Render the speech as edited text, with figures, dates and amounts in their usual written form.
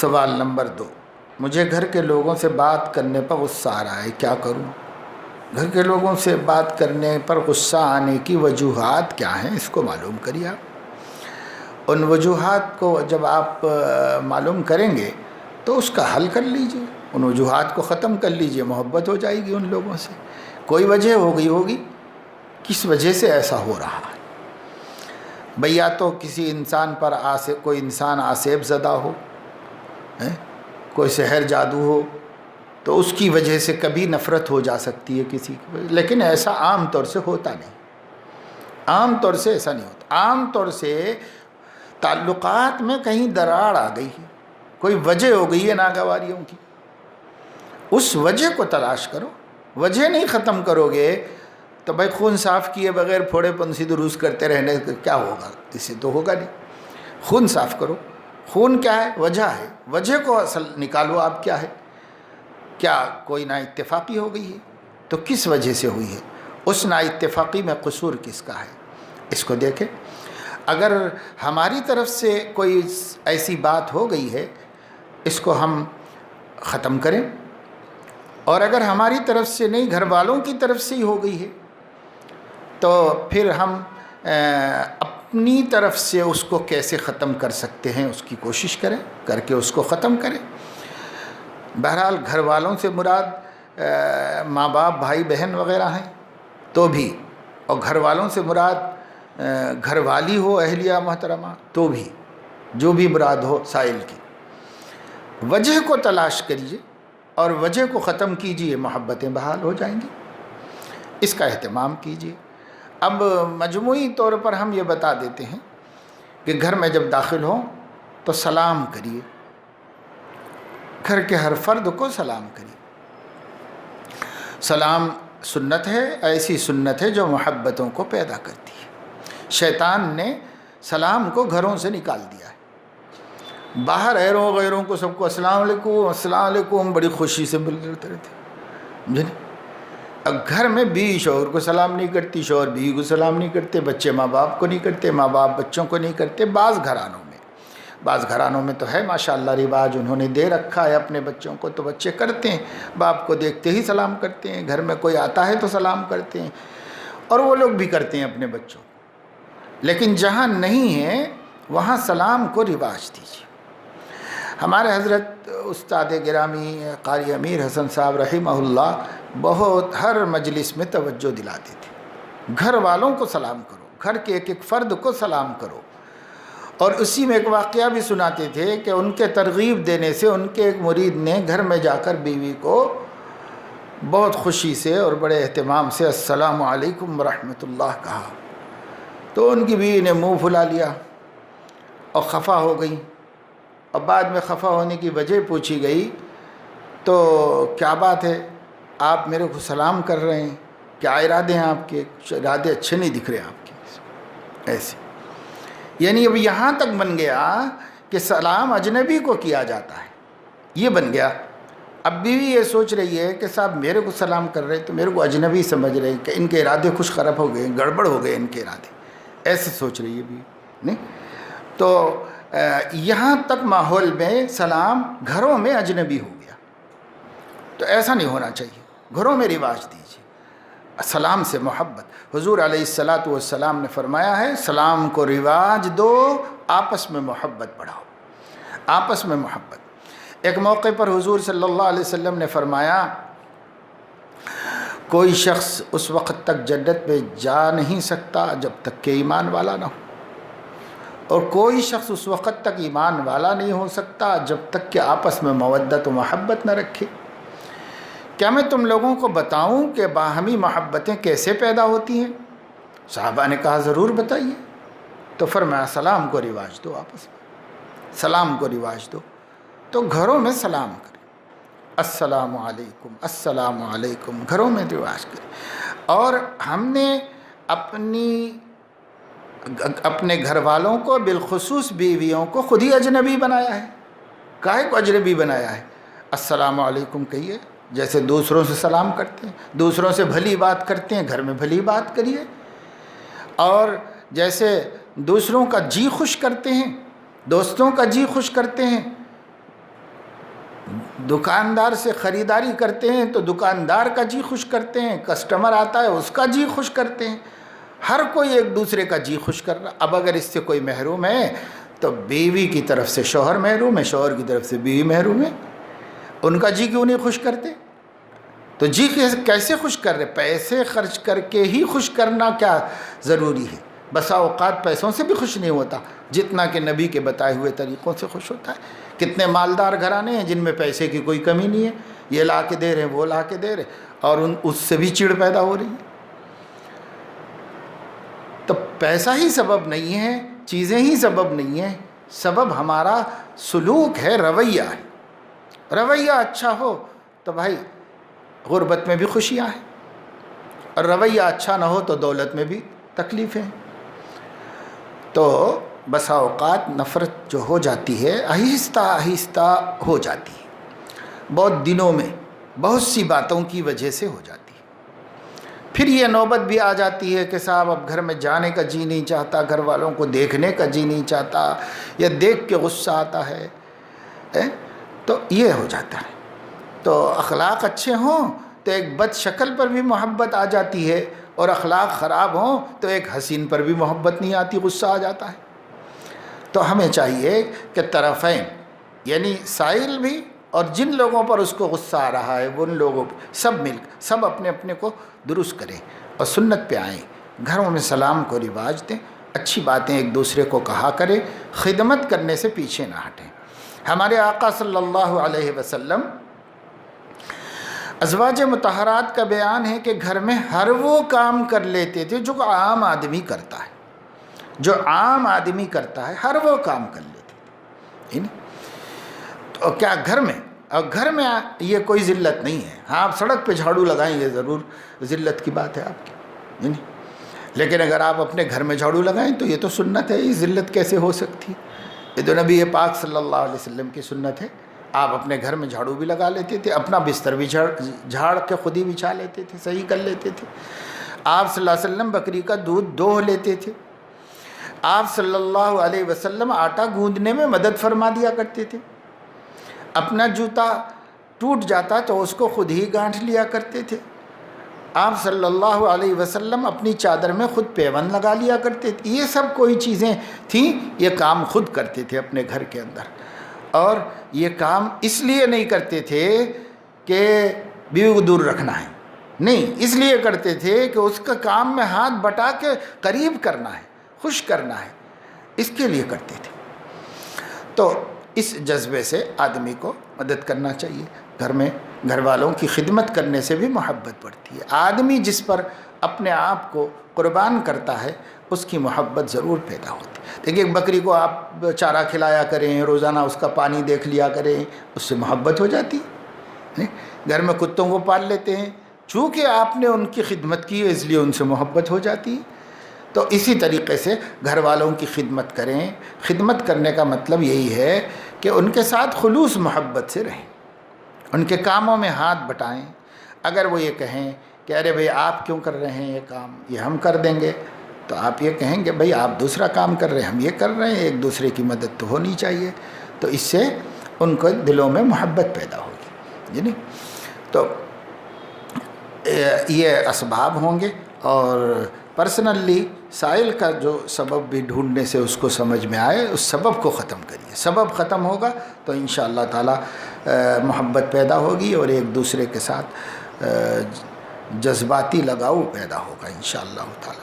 سوال نمبر 2، مجھے گھر کے لوگوں سے بات کرنے پر غصہ آ رہا ہے، کیا کروں؟ گھر کے لوگوں سے بات کرنے پر غصہ آنے کی وجوہات کیا ہیں، اس کو معلوم کریے آپ۔ ان وجوہات کو جب آپ معلوم کریں گے تو اس کا حل کر لیجئے، ان وجوہات کو ختم کر لیجئے، محبت ہو جائے گی ان لوگوں سے۔ کوئی وجہ ہوگی کس وجہ سے ایسا ہو رہا ہے۔ بھئی یا تو کسی انسان پر کوئی انسان آسیب زدہ ہو، کوئی سحر جادو ہو، تو اس کی وجہ سے کبھی نفرت ہو جا سکتی ہے کسی کی، لیکن ایسا عام طور سے ہوتا نہیں، عام طور سے ایسا نہیں ہوتا۔ عام طور سے تعلقات میں کہیں دراڑ آ گئی ہے، کوئی وجہ ہو گئی ہے ناگواریوں کی، اس وجہ کو تلاش کرو۔ وجہ نہیں ختم کرو گے تو بھائی خون صاف کیے بغیر پھوڑے پنسی دروس کرتے رہنے کیا ہوگا، اس سے تو ہوگا نہیں۔ خون صاف کرو۔ خون کیا ہے؟ وجہ ہے، وجہ کو اصل نکالو آپ کیا ہے۔ کیا کوئی نا اتفاقی ہو گئی ہے تو کس وجہ سے ہوئی ہے، اس نا اتفاقی میں قصور کس کا ہے، اس کو دیکھیں۔ اگر ہماری طرف سے کوئی ایسی بات ہو گئی ہے اس کو ہم ختم کریں، اور اگر ہماری طرف سے نہیں گھر والوں کی طرف سے ہی ہو گئی ہے تو پھر ہم اپنی طرف سے اس کو کیسے ختم کر سکتے ہیں اس کی کوشش کریں، کر کے اس کو ختم کریں۔ بہرحال گھر والوں سے مراد ماں باپ بھائی بہن وغیرہ ہیں تو بھی، اور گھر والوں سے مراد گھر والی ہو اہلیہ محترمہ تو بھی، جو بھی مراد ہو سائل کی، وجہ کو تلاش کریے اور وجہ کو ختم کیجیے، محبتیں بحال ہو جائیں گی۔ اس کا اہتمام کیجیے۔ اب مجموعی طور پر ہم یہ بتا دیتے ہیں کہ گھر میں جب داخل ہوں تو سلام کریے، گھر کے ہر فرد کو سلام کریے۔ سلام سنت ہے، ایسی سنت ہے جو محبتوں کو پیدا کرتی ہے۔ شیطان نے سلام کو گھروں سے نکال دیا ہے، باہر غیروں کو سب کو السلام علیکم السلام علیکم بڑی خوشی سے بولتے رہتے۔ اب گھر میں بیوی شوہر کو سلام نہیں کرتی، شوہر بیوی کو سلام نہیں کرتے، بچے ماں باپ کو نہیں کرتے، ماں باپ بچوں کو نہیں کرتے۔ بعض گھرانوں میں تو ہے ماشاءاللہ رواج، انہوں نے دے رکھا ہے اپنے بچوں کو، تو بچے کرتے ہیں، باپ کو دیکھتے ہی سلام کرتے ہیں، گھر میں کوئی آتا ہے تو سلام کرتے ہیں، اور وہ لوگ بھی کرتے ہیں اپنے بچوں کو۔ لیکن جہاں نہیں ہے وہاں سلام کو رواج دیجیے۔ ہمارے حضرت استاد گرامی قاری امیر حسن صاحب رحمہ اللہ بہت ہر مجلس میں توجہ دلاتے تھے، گھر والوں کو سلام کرو، گھر کے ایک ایک فرد کو سلام کرو۔ اور اسی میں ایک واقعہ بھی سناتے تھے کہ ان کے ترغیب دینے سے ان کے ایک مرید نے گھر میں جا کر بیوی کو بہت خوشی سے اور بڑے اہتمام سے السلام علیکم ورحمۃ اللہ کہا، تو ان کی بیوی نے منہ پھلا لیا اور خفا ہو گئی، اور بعد میں خفا ہونے کی وجہ پوچھی گئی تو کیا بات ہے، آپ میرے کو سلام کر رہے ہیں، کیا ارادے ہیں آپ کے؟ ارادے اچھے نہیں دکھ رہے آپ کے، ایسے۔ یعنی اب یہاں تک بن گیا کہ سلام اجنبی کو کیا جاتا ہے، یہ بن گیا۔ اب بیوی یہ سوچ رہی ہے کہ صاحب میرے کو سلام کر رہے تو میرے کو اجنبی سمجھ رہے کہ ان کے ارادے خوش خراب ہو گئے، گڑبڑ ہو گئے ان کے ارادے، ایسے سوچ رہی ہے بیوی، نہیں؟ تو یہاں تک ماحول میں سلام گھروں میں اجنبی ہو گیا، تو ایسا نہیں ہونا چاہیے۔ گھروں میں رواج دیجیے سلام سے محبت۔ حضور علیہ السلام نے فرمایا ہے سلام کو رواج دو، آپس میں محبت بڑھاؤ، آپس میں محبت۔ ایک موقع پر حضور صلی اللہ علیہ وسلم نے فرمایا کوئی شخص اس وقت تک جنت میں جا نہیں سکتا جب تک کہ ایمان والا نہ ہو، اور کوئی شخص اس وقت تک ایمان والا نہیں ہو سکتا جب تک کہ آپس میں مودت و محبت نہ رکھے۔ کیا میں تم لوگوں کو بتاؤں کہ باہمی محبتیں کیسے پیدا ہوتی ہیں؟ صحابہ نے کہا ضرور بتائیے۔ تو فرمایا سلام کو رواج دو، آپس میں سلام کو رواج دو۔ تو گھروں میں سلام کریں، السلام علیکم السلام علیکم، گھروں میں رواج کریں۔ اور ہم نے اپنے گھر والوں کو بالخصوص بیویوں کو خود ہی اجنبی بنایا ہے۔ کاہے کو اجنبی بنایا ہے؟ السلام علیکم کہیے، جیسے دوسروں سے سلام کرتے ہیں، دوسروں سے بھلی بات کرتے ہیں، گھر میں بھلی بات کریے۔ اور جیسے دوسروں کا جی خوش کرتے ہیں، دوستوں کا جی خوش کرتے ہیں، دکاندار سے خریداری کرتے ہیں تو دکاندار کا جی خوش کرتے ہیں، کسٹمر آتا ہے اس کا جی خوش کرتے ہیں، ہر کوئی ایک دوسرے کا جی خوش کر رہا۔ اب اگر اس سے کوئی محروم ہے تو بیوی کی طرف سے شوہر محروم ہے، شوہر کی طرف سے بیوی محروم ہے، ان کا جی کیوں نہیں خوش کرتے؟ تو جی کیسے خوش کر رہے؟ پیسے خرچ کر کے ہی خوش کرنا کیا ضروری ہے؟ بسا اوقات پیسوں سے بھی خوش نہیں ہوتا جتنا کہ نبی کے بتائے ہوئے طریقوں سے خوش ہوتا ہے۔ کتنے مالدار گھرانے ہیں جن میں پیسے کی کوئی کمی نہیں ہے، یہ لا کے دے رہے ہیں وہ لا کے دے رہے اور اس سے بھی چڑ پیدا ہو رہی ہے۔ تو پیسہ ہی سبب نہیں ہے، چیزیں ہی سبب نہیں ہیں، سبب ہمارا سلوک ہے، رویہ ہے۔ رویہ اچھا ہو تو بھائی غربت میں بھی خوشیاں ہیں، اور رویہ اچھا نہ ہو تو دولت میں بھی تکلیفیں ہیں۔ تو بسا اوقات نفرت جو ہو جاتی ہے آہستہ آہستہ ہو جاتی ہے، بہت دنوں میں بہت سی باتوں کی وجہ سے ہو جاتی ہے۔ پھر یہ نوبت بھی آ جاتی ہے کہ صاحب اب گھر میں جانے کا جی نہیں چاہتا، گھر والوں کو دیکھنے کا جی نہیں چاہتا، یا دیکھ کے غصہ آتا ہے، تو یہ ہو جاتا ہے۔ تو اخلاق اچھے ہوں تو ایک بد شکل پر بھی محبت آ جاتی ہے، اور اخلاق خراب ہوں تو ایک حسین پر بھی محبت نہیں آتی، غصہ آ جاتا ہے۔ تو ہمیں چاہیے کہ طرفین، یعنی سائل بھی اور جن لوگوں پر اس کو غصہ آ رہا ہے وہ ان لوگوں سب مل سب اپنے اپنے کو درست کریں اور سنت پہ آئیں، گھروں میں سلام کو رواج دیں، اچھی باتیں ایک دوسرے کو کہا کریں، خدمت کرنے سے پیچھے نہ ہٹیں۔ ہمارے آقا صلی اللہ علیہ وسلم ازواج مطہرات کا بیان ہے کہ گھر میں ہر وہ کام کر لیتے تھے جو عام آدمی کرتا ہے، جو عام آدمی کرتا ہے ہر وہ کام کر لیتے تھے۔ تو کیا گھر میں، اور گھر میں یہ کوئی ذلت نہیں ہے، ہاں آپ سڑک پہ جھاڑو لگائیں یہ ضرور ذلت کی بات ہے آپ کی، لیکن اگر آپ اپنے گھر میں جھاڑو لگائیں تو یہ تو سنت ہے، یہ ذلت کیسے ہو سکتی؟ یہ تو نبی پاک صلی اللہ علیہ وسلم کی سنت ہے۔ آپ اپنے گھر میں جھاڑو بھی لگا لیتے تھے، اپنا بستر بھی جھاڑ کے خود ہی بچھا لیتے تھے، صحیح کر لیتے تھے۔ آپ صلی اللہ علیہ وسلم بکری کا دودھ دوہ لیتے تھے۔ آپ صلی اللہ علیہ وسلم آٹا گوندنے میں مدد فرما دیا کرتے تھے۔ اپنا جوتا ٹوٹ جاتا تو اس کو خود ہی گانٹھ لیا کرتے تھے۔ آپ صلی اللہ علیہ وسلم اپنی چادر میں خود پیوند لگا لیا کرتے تھے۔ یہ سب کوئی چیزیں تھیں، یہ کام خود کرتے تھے اپنے گھر کے اندر، اور یہ کام اس لیے نہیں کرتے تھے کہ بیوی کو دور رکھنا ہے، نہیں، اس لیے کرتے تھے کہ اس کا کام میں ہاتھ بٹا کے قریب کرنا ہے، خوش کرنا ہے، اس کے لیے کرتے تھے۔ تو اس جذبے سے آدمی کو مدد کرنا چاہیے، گھر میں گھر والوں کی خدمت کرنے سے بھی محبت بڑھتی ہے۔ آدمی جس پر اپنے آپ کو قربان کرتا ہے اس کی محبت ضرور پیدا ہوتی ہے۔ دیکھیے ایک بکری کو آپ چارہ کھلایا کریں، روزانہ اس کا پانی دیکھ لیا کریں، اس سے محبت ہو جاتی ہے۔ گھر میں کتوں کو پال لیتے ہیں، چونکہ آپ نے ان کی خدمت کی ہے اس لیے ان سے محبت ہو جاتی ہے۔ تو اسی طریقے سے گھر والوں کی خدمت کریں۔ خدمت کرنے کا مطلب یہی ہے کہ ان کے ساتھ خلوص محبت سے رہیں، ان کے کاموں میں ہاتھ بٹائیں۔ اگر وہ یہ کہیں کہ ارے بھئی آپ کیوں کر رہے ہیں یہ کام، یہ ہم کر دیں گے، تو آپ یہ کہیں کہ بھئی آپ دوسرا کام کر رہے ہیں، ہم یہ کر رہے ہیں، ایک دوسرے کی مدد تو ہونی چاہیے۔ تو اس سے ان کو دلوں میں محبت پیدا ہوگی، جی نہیں؟ تو یہ اسباب ہوں گے، اور پرسنلی سائل کا جو سبب بھی ڈھونڈنے سے اس کو سمجھ میں آئے، اس سبب کو ختم کریے۔ سبب ختم ہوگا تو انشاءاللہ تعالی محبت پیدا ہوگی، اور ایک دوسرے کے ساتھ جذباتی لگاؤ پیدا ہوگا انشاءاللہ تعالی۔